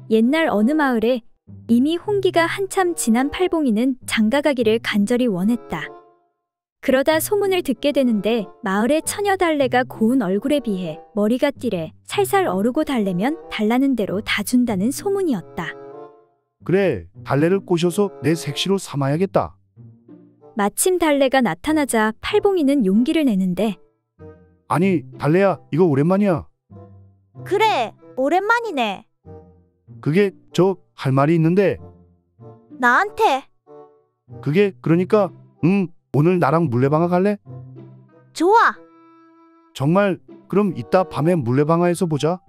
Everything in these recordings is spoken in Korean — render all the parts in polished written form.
옛날 어느 마을에 이미 홍기가 한참 지난 팔봉이는 장가가기를 간절히 원했다. 그러다 소문을 듣게 되는데 마을의 처녀 달래가 고운 얼굴에 비해 머리가 띠래 살살 어르고 달래면 달라는 대로 다 준다는 소문이었다. 그래, 달래를 꼬셔서 내 색시로 삼아야겠다. 마침 달래가 나타나자 팔봉이는 용기를 내는데 아니, 달래야, 이거 오랜만이야. 그래, 오랜만이네. 그게 할 말이 있는데. 나한테. 그게 그러니까 오늘 나랑 물레방아 갈래? 좋아. 정말? 그럼 이따 밤에 물레방아에서 보자.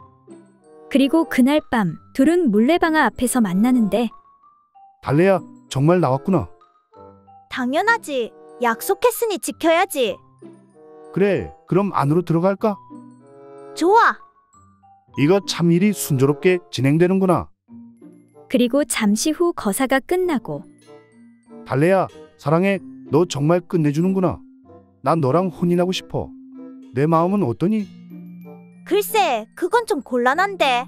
그리고 그날 밤 둘은 물레방아 앞에서 만나는데 달래야, 정말 나왔구나. 당연하지. 약속했으니 지켜야지. 그래, 그럼 안으로 들어갈까? 좋아. 이거 참 일이 순조롭게 진행되는구나. 그리고 잠시 후 거사가 끝나고 달래야, 사랑해. 너 정말 끝내주는구나. 난 너랑 혼인하고 싶어. 내 마음은 어떠니? 글쎄, 그건 좀 곤란한데.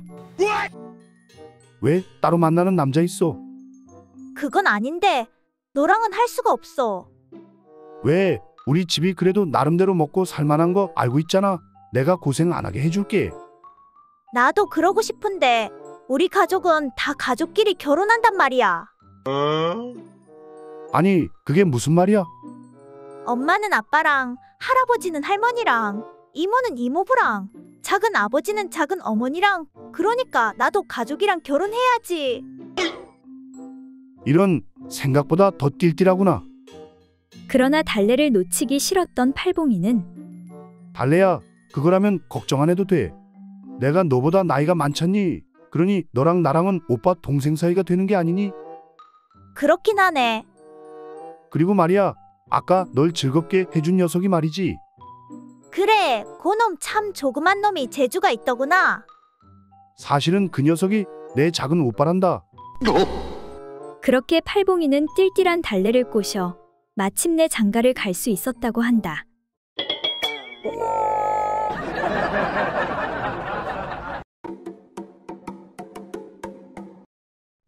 왜 따로 만나는 남자 있어? 그건 아닌데 너랑은 할 수가 없어. 왜? 우리 집이 그래도 나름대로 먹고 살만한 거 알고 있잖아. 내가 고생 안 하게 해줄게. 나도 그러고 싶은데 우리 가족은 다 가족끼리 결혼한단 말이야. 아니, 그게 무슨 말이야? 엄마는 아빠랑, 할아버지는 할머니랑, 이모는 이모부랑, 작은 아버지는 작은 어머니랑. 그러니까 나도 가족이랑 결혼해야지. 이런, 생각보다 더 띨띨하구나. 그러나 달래를 놓치기 싫었던 팔봉이는 달래야, 그거라면 걱정 안 해도 돼. 내가 너보다 나이가 많잖니. 그러니 너랑 나랑은 오빠 동생 사이가 되는 게 아니니? 그렇긴 하네. 그리고 말이야, 아까 널 즐겁게 해준 녀석이 말이지. 그래, 그놈 참 조그만 놈이 재주가 있더구나. 사실은 그 녀석이 내 작은 오빠란다. 그렇게 팔봉이는 띨띨한 달래를 꼬셔 마침내 장가를 갈 수 있었다고 한다.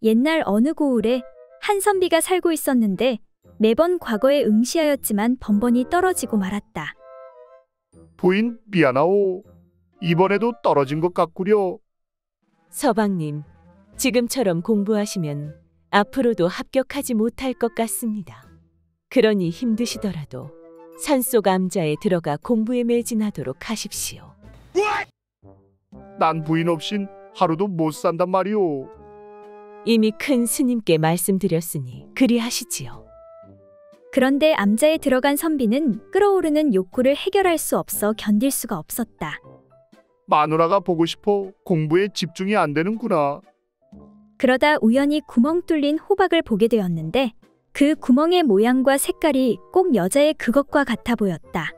옛날 어느 고을에 한 선비가 살고 있었는데 매번 과거에 응시하였지만 번번이 떨어지고 말았다. 부인, 미안하오. 이번에도 떨어진 것 같구려. 서방님, 지금처럼 공부하시면 앞으로도 합격하지 못할 것 같습니다. 그러니 힘드시더라도 산속 암자에 들어가 공부에 매진하도록 하십시오. 난 부인 없인 하루도 못 산단 말이오. 이미 큰 스님께 말씀드렸으니 그리하시지요. 그런데 암자에 들어간 선비는 끓어오르는 욕구를 해결할 수 없어 견딜 수가 없었다. 마누라가 보고 싶어. 공부에 집중이 안 되는구나. 그러다 우연히 구멍 뚫린 호박을 보게 되었는데 그 구멍의 모양과 색깔이 꼭 여자의 그것과 같아 보였다.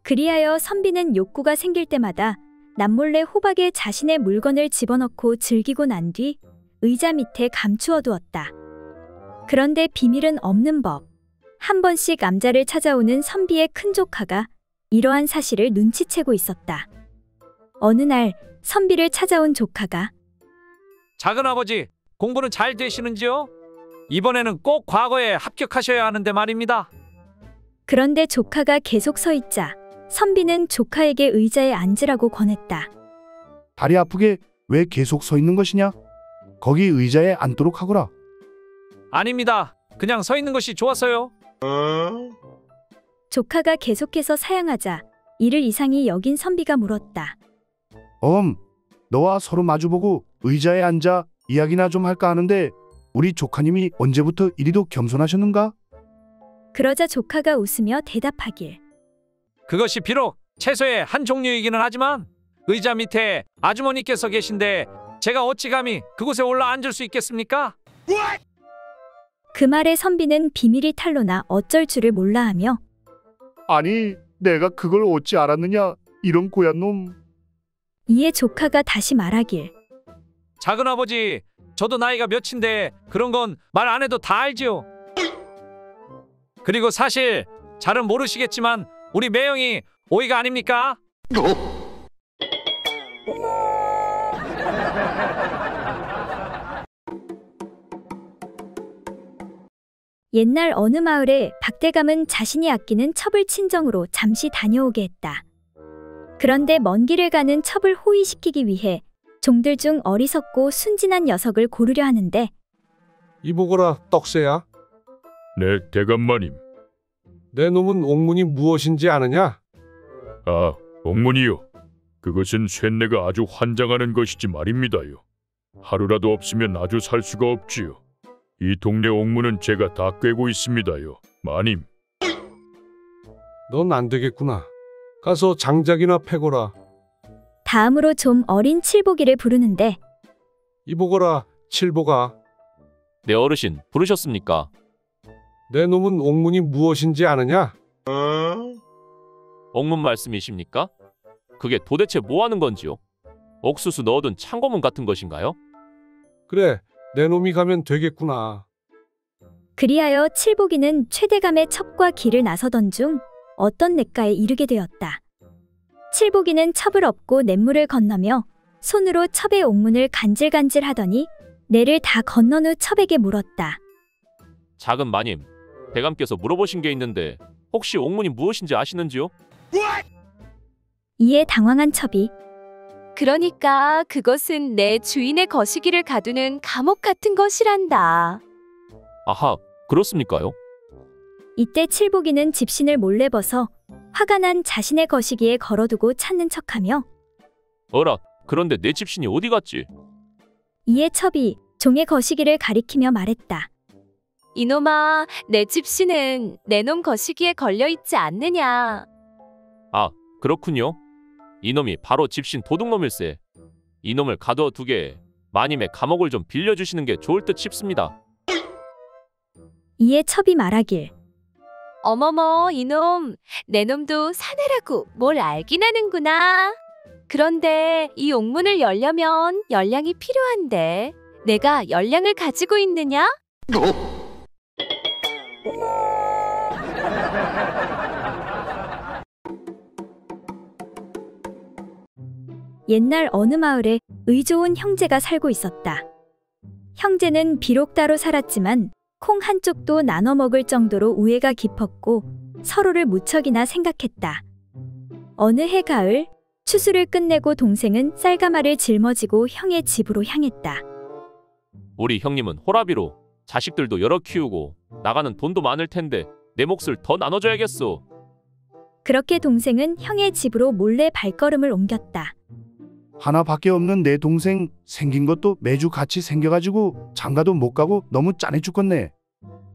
그리하여 선비는 욕구가 생길 때마다 남몰래 호박에 자신의 물건을 집어넣고 즐기고 난 뒤 의자 밑에 감추어 두었다. 그런데 비밀은 없는 법. 한 번씩 암자를 찾아오는 선비의 큰 조카가 이러한 사실을 눈치채고 있었다. 어느 날 선비를 찾아온 조카가 작은아버지, 공부는 잘 되시는지요? 이번에는 꼭 과거에 합격하셔야 하는데 말입니다. 그런데 조카가 계속 서 있자 선비는 조카에게 의자에 앉으라고 권했다. 다리 아프게 왜 계속 서 있는 것이냐? 거기 의자에 앉도록 하거라. 아닙니다. 그냥 서 있는 것이 좋았어요. 조카가 계속해서 사양하자 이를 이상히 여긴 선비가 물었다. 너와 서로 마주보고 의자에 앉아 이야기나 좀 할까 하는데 우리 조카님이 언제부터 이리도 겸손하셨는가? 그러자 조카가 웃으며 대답하길. 그것이 비록 채소의 한 종류이기는 하지만 의자 밑에 아주머니께서 계신데 제가 어찌 감히 그곳에 올라 앉을 수 있겠습니까? 그 말에 선비는 비밀이 탄로나 어쩔 줄을 몰라하며 아니, 내가 그걸 어찌 알았느냐? 이런 고얀 놈. 이에 조카가 다시 말하길. 작은아버지, 저도 나이가 몇인데 그런 건 말 안 해도 다 알지요. 그리고 사실 잘은 모르시겠지만 우리 매형이 오이가 아닙니까? 옛날 어느 마을에 박대감은 자신이 아끼는 첩을 친정으로 잠시 다녀오게 했다. 그런데 먼 길을 가는 첩을 호위시키기 위해 종들 중 어리석고 순진한 녀석을 고르려 하는데 이보거라, 떡새야. 네, 대감마님. 내 놈은 옥문이 무엇인지 아느냐? 아, 옥문이요. 그것은 쇳내가 아주 환장하는 것이지 말입니다요. 하루라도 없으면 아주 살 수가 없지요. 이 동네 옥문은 제가 다 꿰고 있습니다요, 마님. 넌 안 되겠구나. 가서 장작이나 패거라. 다음으로 좀 어린 칠보기를 부르는데 이보거라, 칠보가. 네 어르신 부르셨습니까? 내 놈은 옥문이 무엇인지 아느냐? 옥문 말씀이십니까? 그게 도대체 뭐 하는 건지요? 옥수수 넣어둔 창고문 같은 것인가요? 그래, 내 놈이 가면 되겠구나. 그리하여 칠보기는 최대감의 첩과 길을 나서던 중 어떤 냇가에 이르게 되었다. 칠보기는 첩을 업고 냇물을 건너며 손으로 첩의 옥문을 간질간질 하더니 내를 다 건넌 후 첩에게 물었다. 작은 마님, 대감께서 물어보신 게 있는데 혹시 옥문이 무엇인지 아시는지요? 이에 당황한 첩이 그러니까 그것은 내 주인의 거시기를 가두는 감옥 같은 것이란다. 아하, 그렇습니까요? 이때 칠보기는 집신을 몰래 벗어 화가 난 자신의 거시기에 걸어두고 찾는 척하며 어라, 그런데 내 집신이 어디 갔지? 이에 첩이 종의 거시기를 가리키며 말했다. 이놈아, 내 집신은 내 놈 거시기에 걸려있지 않느냐. 아, 그렇군요. 이놈이 바로 집신 도둑놈일세. 이놈을 가두어 두게 마님의 감옥을 좀 빌려주시는 게 좋을 듯 싶습니다. 이에 첩이 말하길 어머머, 이놈, 내 놈도 사내라고 뭘 알긴 하는구나. 그런데 이 옥문을 열려면 열량이 필요한데 내가 열량을 가지고 있느냐? 옛날 어느 마을에 의 좋은 형제가 살고 있었다. 형제는 비록 따로 살았지만 콩 한쪽도 나눠 먹을 정도로 우애가 깊었고 서로를 무척이나 생각했다. 어느 해 가을, 추수를 끝내고 동생은 쌀가마를 짊어지고 형의 집으로 향했다. 우리 형님은 호라비로 자식들도 여러 키우고 나가는 돈도 많을 텐데 내 몫을 더 나눠줘야겠소. 그렇게 동생은 형의 집으로 몰래 발걸음을 옮겼다. 하나밖에 없는 내 동생 생긴 것도 매주 같이 생겨가지고 장가도 못 가고 너무 짠해 죽겠네.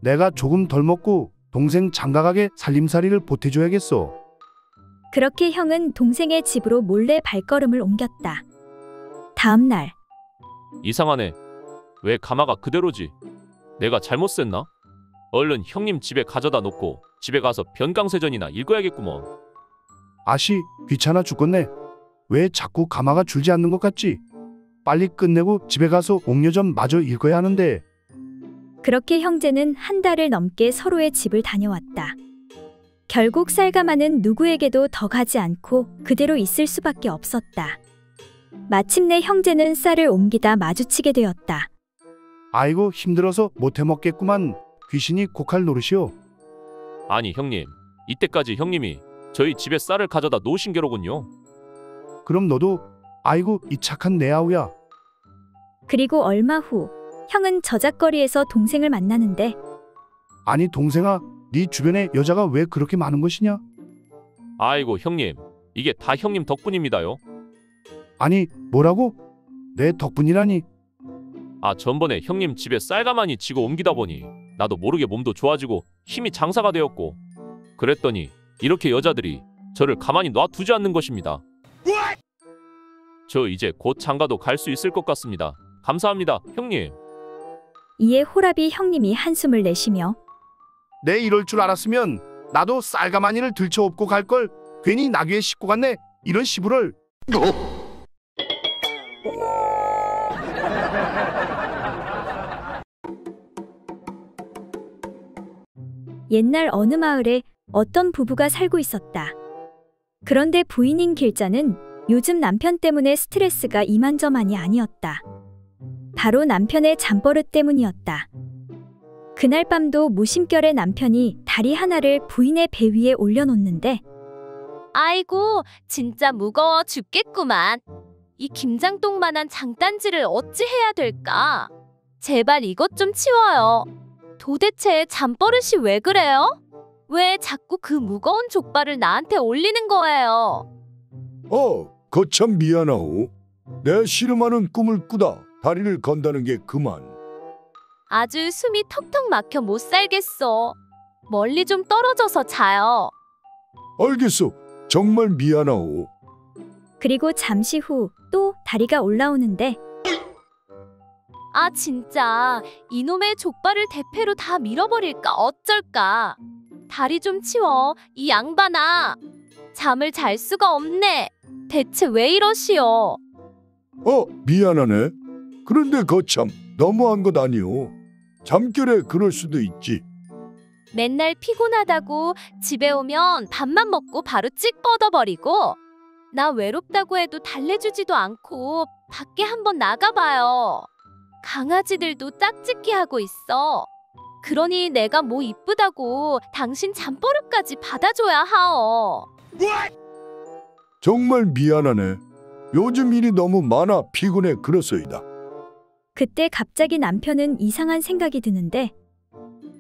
내가 조금 덜 먹고 동생 장가가게 살림살이를 보태줘야겠어. 그렇게 형은 동생의 집으로 몰래 발걸음을 옮겼다. 다음 날 이상하네. 왜 가마가 그대로지? 내가 잘못 셌나? 얼른 형님 집에 가져다 놓고 집에 가서 변강세전이나 읽어야겠구먼. 아씨, 귀찮아 죽겠네. 왜 자꾸 가마가 줄지 않는 것 같지? 빨리 끝내고 집에 가서 옥녀전 마저 읽어야 하는데. 그렇게 형제는 한 달을 넘게 서로의 집을 다녀왔다. 결국 쌀가마는 누구에게도 더 가지 않고 그대로 있을 수밖에 없었다. 마침내 형제는 쌀을 옮기다 마주치게 되었다. 아이고, 힘들어서 못해 먹겠구만. 귀신이 고칼 노릇이오. 아니 형님, 이때까지 형님이 저희 집에 쌀을 가져다 놓으신 게로군요. 그럼 너도 아이고 이 착한 내 아우야. 그리고 얼마 후 형은 저작거리에서 동생을 만나는데 아니 동생아, 네 주변에 여자가 왜 그렇게 많은 것이냐? 아이고 형님, 이게 다 형님 덕분입니다요. 아니 뭐라고? 내 덕분이라니? 아, 전번에 형님 집에 쌀가마니 지고 옮기다 보니 나도 모르게 몸도 좋아지고 힘이 장사가 되었고 그랬더니 이렇게 여자들이 저를 가만히 놔두지 않는 것입니다. 저 이제 곧 장가도 갈 수 있을 것 같습니다. 감사합니다, 형님. 이에 호랍이 형님이 한숨을 내쉬며 내 이럴 줄 알았으면 나도 쌀가마니를 들쳐업고 갈걸. 괜히 나귀에 싣고 갔네. 이런 시부를. 옛날 어느 마을에 어떤 부부가 살고 있었다. 그런데 부인인 길자는 요즘 남편 때문에 스트레스가 이만저만이 아니었다. 바로 남편의 잠버릇 때문이었다. 그날 밤도 무심결에 남편이 다리 하나를 부인의 배 위에 올려놓는데 아이고, 진짜 무거워 죽겠구만. 이 김장똥만한 장단지를 어찌 해야 될까? 제발 이것 좀 치워요. 도대체 잠버릇이 왜 그래요? 왜 자꾸 그 무거운 족발을 나한테 올리는 거예요? 거참 미안하오. 내 씨름하는 꿈을 꾸다 다리를 건다는 게 그만. 아주 숨이 턱턱 막혀 못 살겠어. 멀리 좀 떨어져서 자요. 알겠어. 정말 미안하오. 그리고 잠시 후 또 다리가 올라오는데 아 진짜 이놈의 족발을 대패로 다 밀어버릴까 어쩔까. 다리 좀 치워 이 양반아. 잠을 잘 수가 없네. 대체 왜 이러시오? 미안하네. 그런데 거참 너무한 것 아니오. 잠결에 그럴 수도 있지. 맨날 피곤하다고 집에 오면 밥만 먹고 바로 찍 뻗어버리고 나 외롭다고 해도 달래주지도 않고 밖에 한번 나가봐요. 강아지들도 짝짓기 하고 있어. 그러니 내가 뭐 이쁘다고 당신 잠버릇까지 받아줘야 하오. 정말 미안하네. 요즘 일이 너무 많아 피곤해 그렇소이다. 그때 갑자기 남편은 이상한 생각이 드는데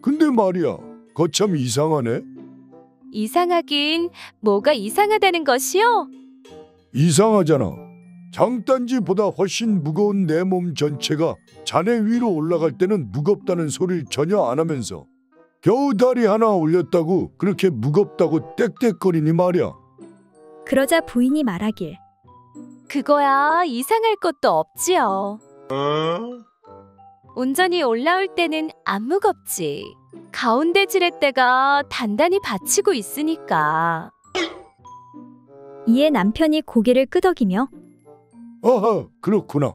근데 말이야, 거참 이상하네. 이상하긴 뭐가 이상하다는 것이요? 이상하잖아. 장단지보다 훨씬 무거운 내 몸 전체가 자네 위로 올라갈 때는 무겁다는 소리를 전혀 안 하면서 겨우 다리 하나 올렸다고 그렇게 무겁다고 떽떽거리니 말이야. 그러자 부인이 말하길 그거야 이상할 것도 없지요. 온전히 올라올 때는 안 무겁지. 가운데 지렛대가 단단히 받치고 있으니까. 이에 남편이 고개를 끄덕이며 아하, 그렇구나.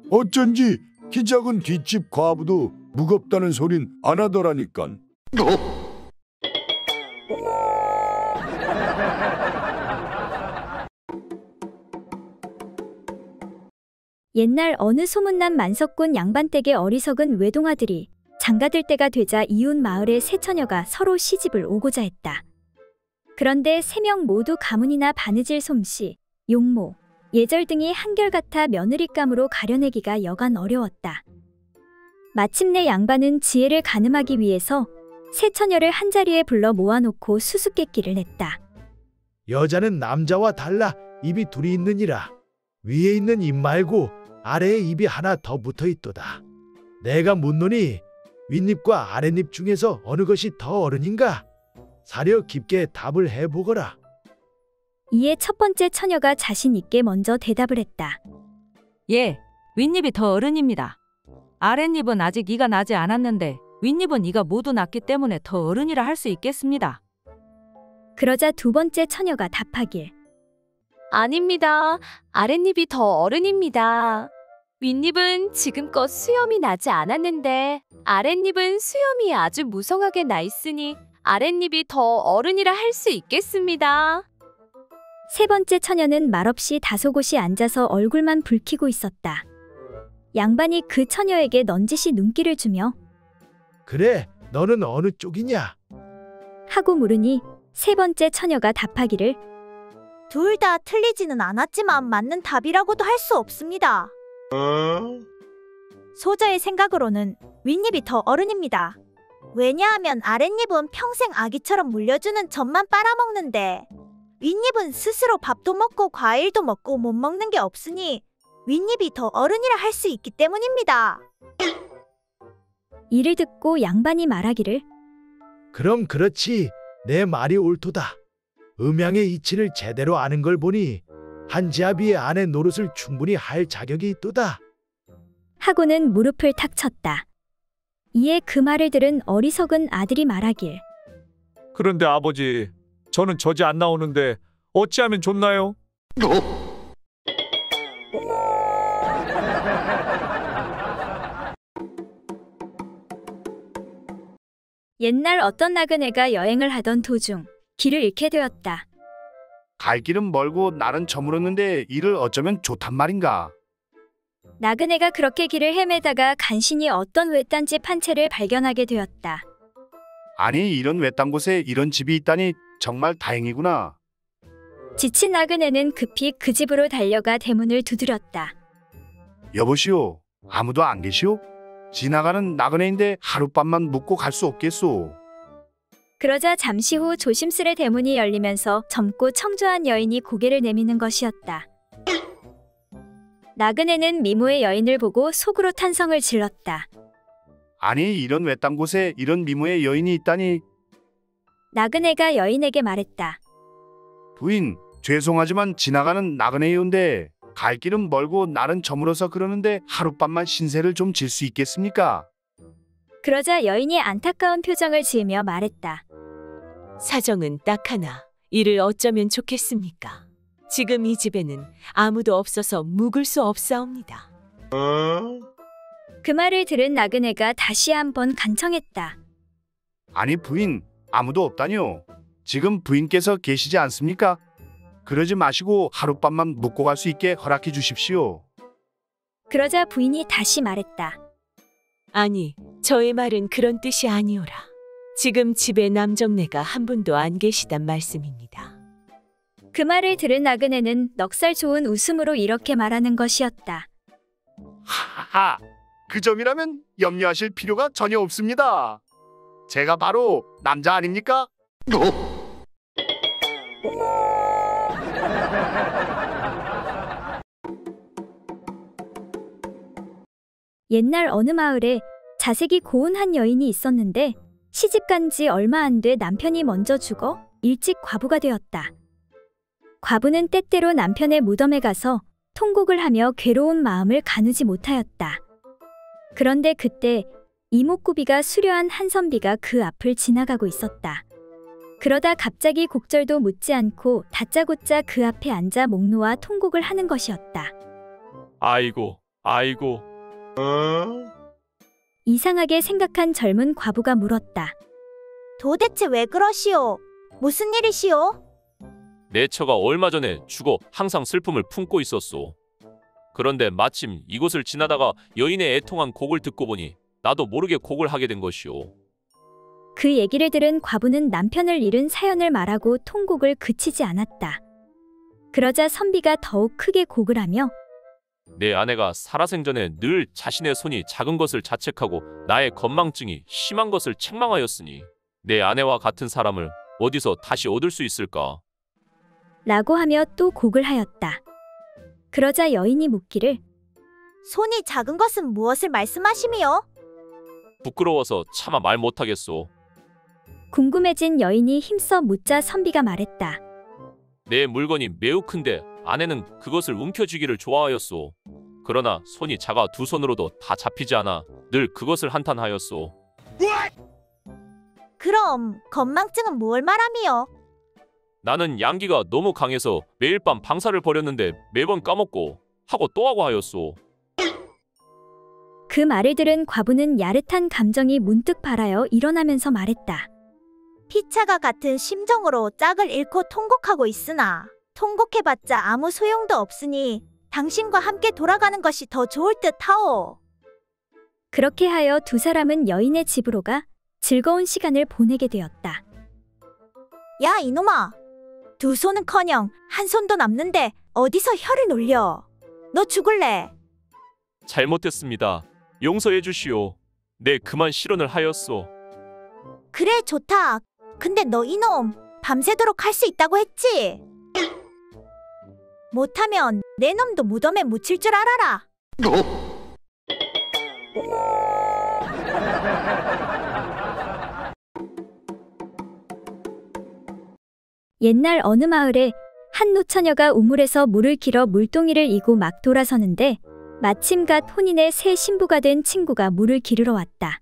어쩐지 키 작은 뒷집 과부도 무겁다는 소린 안 하더라니깐. 옛날 어느 소문난 만석군 양반댁의 어리석은 외동아들이 장가들 때가 되자 이웃 마을의 세 처녀가 서로 시집을 오고자 했다. 그런데 세 명 모두 가문이나 바느질 솜씨, 용모, 예절 등이 한결같아 며느리감으로 가려내기가 여간 어려웠다. 마침내 양반은 지혜를 가늠하기 위해서 세 처녀를 한자리에 불러 모아놓고 수수께끼를 냈다. 여자는 남자와 달라 입이 둘이 있느니라. 위에 있는 입 말고 아래에 입이 하나 더 붙어 있도다. 내가 묻노니 윗입과 아랫입 중에서 어느 것이 더 어른인가? 사려 깊게 답을 해보거라. 이에 첫 번째 처녀가 자신 있게 먼저 대답을 했다. 예, 윗입이 더 어른입니다. 아랫입은 아직 이가 나지 않았는데 윗입은 이가 모두 났기 때문에 더 어른이라 할 수 있겠습니다. 그러자 두 번째 처녀가 답하길. 아닙니다. 아랫입이 더 어른입니다. 윗입은 지금껏 수염이 나지 않았는데 아랫입은 수염이 아주 무성하게 나 있으니 아랫입이 더 어른이라 할 수 있겠습니다. 세 번째 처녀는 말없이 다소곳이 앉아서 얼굴만 붉히고 있었다. 양반이 그 처녀에게 넌지시 눈길을 주며 그래, 너는 어느 쪽이냐? 하고 물으니 세 번째 처녀가 답하기를 둘 다 틀리지는 않았지만 맞는 답이라고도 할 수 없습니다. 소저의 생각으로는 윗입이 더 어른입니다. 왜냐하면 아랫입은 평생 아기처럼 물려주는 젖만 빨아먹는데 윗입은 스스로 밥도 먹고 과일도 먹고 못 먹는 게 없으니 윗입이 더 어른이라 할 수 있기 때문입니다. 이를 듣고 양반이 말하기를 그럼 그렇지. 내 말이 옳도다. 음양의 이치를 제대로 아는 걸 보니 한지아비의 아내 노릇을 충분히 할 자격이 있도다. 하고는 무릎을 탁 쳤다. 이에 그 말을 들은 어리석은 아들이 말하길 그런데 아버지, 저는 젖이 안 나오는데 어찌하면 좋나요? 옛날 어떤 나그네가 여행을 하던 도중 길을 잃게 되었다. 갈 길은 멀고 날은 저물었는데 일을 어쩌면 좋단 말인가. 나그네가 그렇게 길을 헤매다가 간신히 어떤 외딴 집 한 채를 발견하게 되었다. 아니 이런 외딴 곳에 이런 집이 있다니 정말 다행이구나. 지친 나그네는 급히 그 집으로 달려가 대문을 두드렸다. 여보시오, 아무도 안 계시오? 지나가는 나그네인데 하룻밤만 묵고 갈 수 없겠소. 그러자 잠시 후 조심스레 대문이 열리면서 젊고 청조한 여인이 고개를 내미는 것이었다. 나그네는 미모의 여인을 보고 속으로 탄성을 질렀다. 아니 이런 외딴 곳에 이런 미모의 여인이 있다니. 나그네가 여인에게 말했다. 부인, 죄송하지만 지나가는 나그네이온데 갈 길은 멀고 날은 저물어서 그러는데 하룻밤만 신세를 좀 질 수 있겠습니까? 그러자 여인이 안타까운 표정을 지으며 말했다. 사정은 딱 하나. 이를 어쩌면 좋겠습니까? 지금 이 집에는 아무도 없어서 묵을 수 없사옵니다. 그 말을 들은 나그네가 다시 한번 간청했다. 아니 부인, 아무도 없다뇨. 지금 부인께서 계시지 않습니까? 그러지 마시고 하룻밤만 묵고 갈 수 있게 허락해 주십시오. 그러자 부인이 다시 말했다. 아니, 저의 말은 그런 뜻이 아니오라. 지금 집에 남정네가 한 분도 안 계시단 말씀입니다. 그 말을 들은 나그네는 넉살 좋은 웃음으로 이렇게 말하는 것이었다. 하하, 그 점이라면 염려하실 필요가 전혀 없습니다. 제가 바로 남자 아닙니까? 옛날 어느 마을에 자색이 고운 한 여인이 있었는데 시집간 지 얼마 안 돼 남편이 먼저 죽어 일찍 과부가 되었다. 과부는 때때로 남편의 무덤에 가서 통곡을 하며 괴로운 마음을 가누지 못하였다. 그런데 그때 이목구비가 수려한 한 선비가 그 앞을 지나가고 있었다. 그러다 갑자기 곡절도 묻지 않고 다짜고짜 그 앞에 앉아 목 놓아 통곡을 하는 것이었다. 아이고, 아이고. 이상하게 생각한 젊은 과부가 물었다. 도대체 왜 그러시오? 무슨 일이시오? 내 처가 얼마 전에 죽어 항상 슬픔을 품고 있었소. 그런데 마침 이곳을 지나다가 여인의 애통한 곡을 듣고 보니 나도 모르게 곡을 하게 된 것이오. 그 얘기를 들은 과부는 남편을 잃은 사연을 말하고 통곡을 그치지 않았다. 그러자 선비가 더욱 크게 곡을 하며 내 아내가 살아생전에 늘 자신의 손이 작은 것을 자책하고 나의 건망증이 심한 것을 책망하였으니 내 아내와 같은 사람을 어디서 다시 얻을 수 있을까? 라고 하며 또 곡을 하였다. 그러자 여인이 묻기를 손이 작은 것은 무엇을 말씀하시미요? 부끄러워서 차마 말 못하겠소. 궁금해진 여인이 힘써 묻자 선비가 말했다. 내 물건이 매우 큰데 아내는 그것을 움켜쥐기를 좋아하였소. 그러나 손이 작아 두 손으로도 다 잡히지 않아 늘 그것을 한탄하였소. 그럼 건망증은 뭘 말함이요? 나는 양기가 너무 강해서 매일 밤 방사를 벌였는데 매번 까먹고 하고 또 하고 하였소. 그 말을 들은 과부는 야릇한 감정이 문득 발하여 일어나면서 말했다. 피차가 같은 심정으로 짝을 잃고 통곡하고 있으나 통곡해봤자 아무 소용도 없으니 당신과 함께 돌아가는 것이 더 좋을 듯하오. 그렇게 하여 두 사람은 여인의 집으로 가 즐거운 시간을 보내게 되었다. 야 이놈아, 두 손은커녕 한 손도 남는데 어디서 혀를 놀려? 너 죽을래? 잘못했습니다. 용서해 주시오. 내 그만 실언을 하였소. 그래 좋다. 근데 너 이놈 밤새도록 할 수 있다고 했지? 못하면 내 놈도 무덤에 묻힐 줄 알아라. 옛날 어느 마을에 한 노처녀가 우물에서 물을 길어 물동이를 이고 막 돌아서는데 마침 갓 혼인의 새 신부가 된 친구가 물을 기르러 왔다.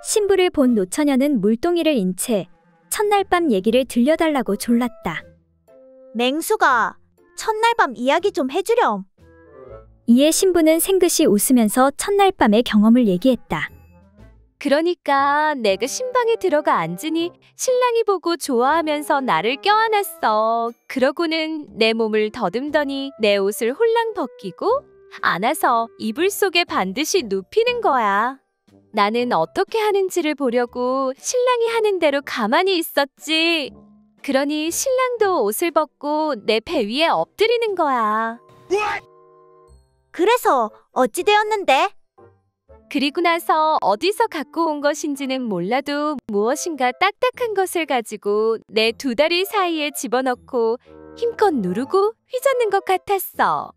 신부를 본 노처녀는 물동이를 인 채 첫날 밤 얘기를 들려달라고 졸랐다. 맹수가 첫날 밤 이야기 좀 해주렴. 이에 신부는 생긋이 웃으면서 첫날 밤의 경험을 얘기했다. 그러니까 내가 신방에 들어가 앉으니 신랑이 보고 좋아하면서 나를 껴안았어. 그러고는 내 몸을 더듬더니 내 옷을 홀랑 벗기고 안아서 이불 속에 반드시 눕히는 거야. 나는 어떻게 하는지를 보려고 신랑이 하는 대로 가만히 있었지. 그러니 신랑도 옷을 벗고 내 배 위에 엎드리는 거야. 그래서 어찌 되었는데? 그리고 나서 어디서 갖고 온 것인지는 몰라도 무엇인가 딱딱한 것을 가지고 내 두 다리 사이에 집어넣고 힘껏 누르고 휘젓는 것 같았어.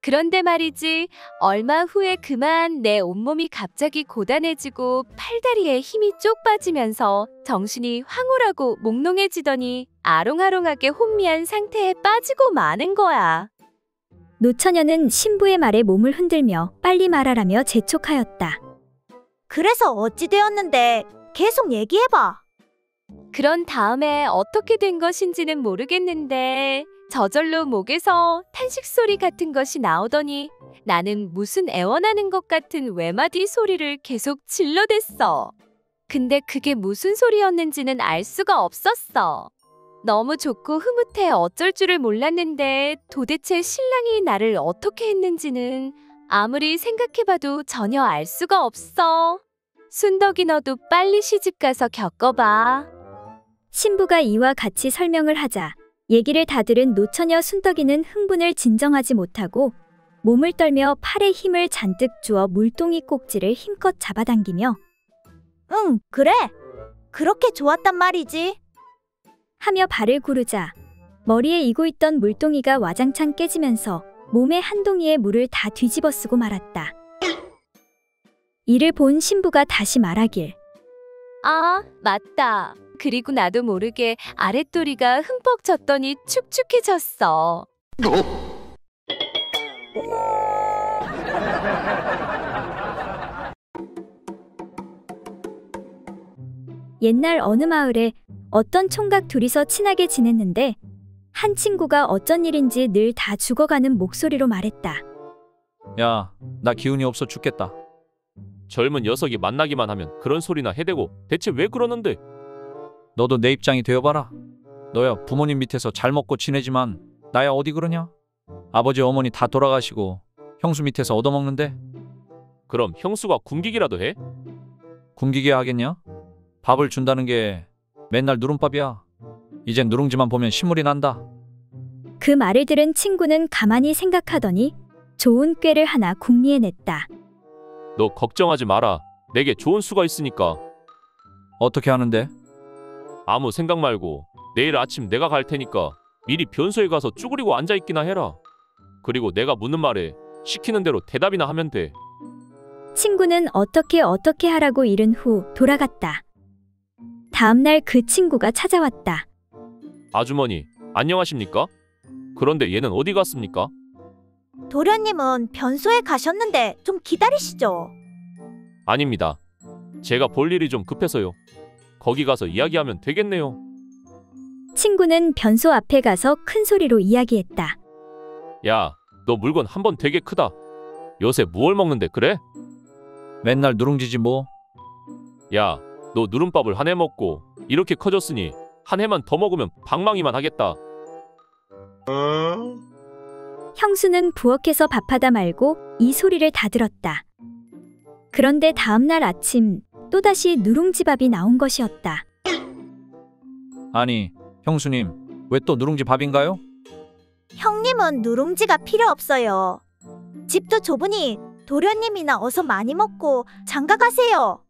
그런데 말이지, 얼마 후에 그만 내 온몸이 갑자기 고단해지고 팔다리에 힘이 쪽 빠지면서 정신이 황홀하고 몽롱해지더니 아롱아롱하게 혼미한 상태에 빠지고 마는 거야. 노처녀는 신부의 말에 몸을 흔들며 빨리 말하라며 재촉하였다. 그래서 어찌 되었는데? 계속 얘기해봐. 그런 다음에 어떻게 된 것인지는 모르겠는데 저절로 목에서 탄식 소리 같은 것이 나오더니 나는 무슨 애원하는 것 같은 외마디 소리를 계속 질러댔어. 근데 그게 무슨 소리였는지는 알 수가 없었어. 너무 좋고 흐뭇해 어쩔 줄을 몰랐는데 도대체 신랑이 나를 어떻게 했는지는 아무리 생각해봐도 전혀 알 수가 없어. 순덕이 너도 빨리 시집가서 겪어봐. 신부가 이와 같이 설명을 하자 얘기를 다 들은 노처녀 순덕이는 흥분을 진정하지 못하고 몸을 떨며 팔에 힘을 잔뜩 주어 물동이 꼭지를 힘껏 잡아당기며 응, 그래. 그렇게 좋았단 말이지. 하며 발을 구르자 머리에 이고 있던 물동이가 와장창 깨지면서 몸에 한 동이의 물을 다 뒤집어 쓰고 말았다. 이를 본 신부가 다시 말하길. 아, 맞다. 그리고 나도 모르게 아랫도리가 흠뻑 젖더니 축축해졌어. 옛날 어느 마을에 어떤 총각 둘이서 친하게 지냈는데 한 친구가 어쩐 일인지 늘 다 죽어가는 목소리로 말했다. 야, 나 기운이 없어 죽겠다. 젊은 녀석이 만나기만 하면 그런 소리나 해대고 대체 왜 그러는데? 너도 내 입장이 되어봐라. 너야 부모님 밑에서 잘 먹고 지내지만 나야 어디 그러냐? 아버지 어머니 다 돌아가시고 형수 밑에서 얻어먹는데? 그럼 형수가 굶기기라도 해? 굶기게 하겠냐? 밥을 준다는 게 맨날 누룽밥이야. 이젠 누룽지만 보면 신물이 난다. 그 말을 들은 친구는 가만히 생각하더니 좋은 꾀를 하나 궁리해냈다. 너 걱정하지 마라. 내게 좋은 수가 있으니까. 어떻게 하는데? 아무 생각 말고 내일 아침 내가 갈 테니까 미리 변소에 가서 쭈그리고 앉아있기나 해라. 그리고 내가 묻는 말에 시키는 대로 대답이나 하면 돼. 친구는 어떻게 하라고 이른 후 돌아갔다. 다음날 그 친구가 찾아왔다. 아주머니, 안녕하십니까? 그런데 얘는 어디 갔습니까? 도련님은 변소에 가셨는데 좀 기다리시죠. 아닙니다. 제가 볼 일이 좀 급해서요. 거기 가서 이야기하면 되겠네요. 친구는 변소 앞에 가서 큰 소리로 이야기했다. 야, 너 물건 한 번 되게 크다. 요새 무얼 먹는데 그래? 맨날 누룽지지 뭐. 야, 너 누른밥을 한 해 먹고 이렇게 커졌으니 한 해만 더 먹으면 방망이만 하겠다. 형수는 부엌에서 밥하다 말고 이 소리를 다 들었다. 그런데 다음날 아침 또다시 누룽지밥이 나온 것이었다. 아니, 형수님, 왜 또 누룽지 밥인가요? 형님은 누룽지가 필요 없어요. 집도 좁으니 도련님이나 어서 많이 먹고 장가 가세요.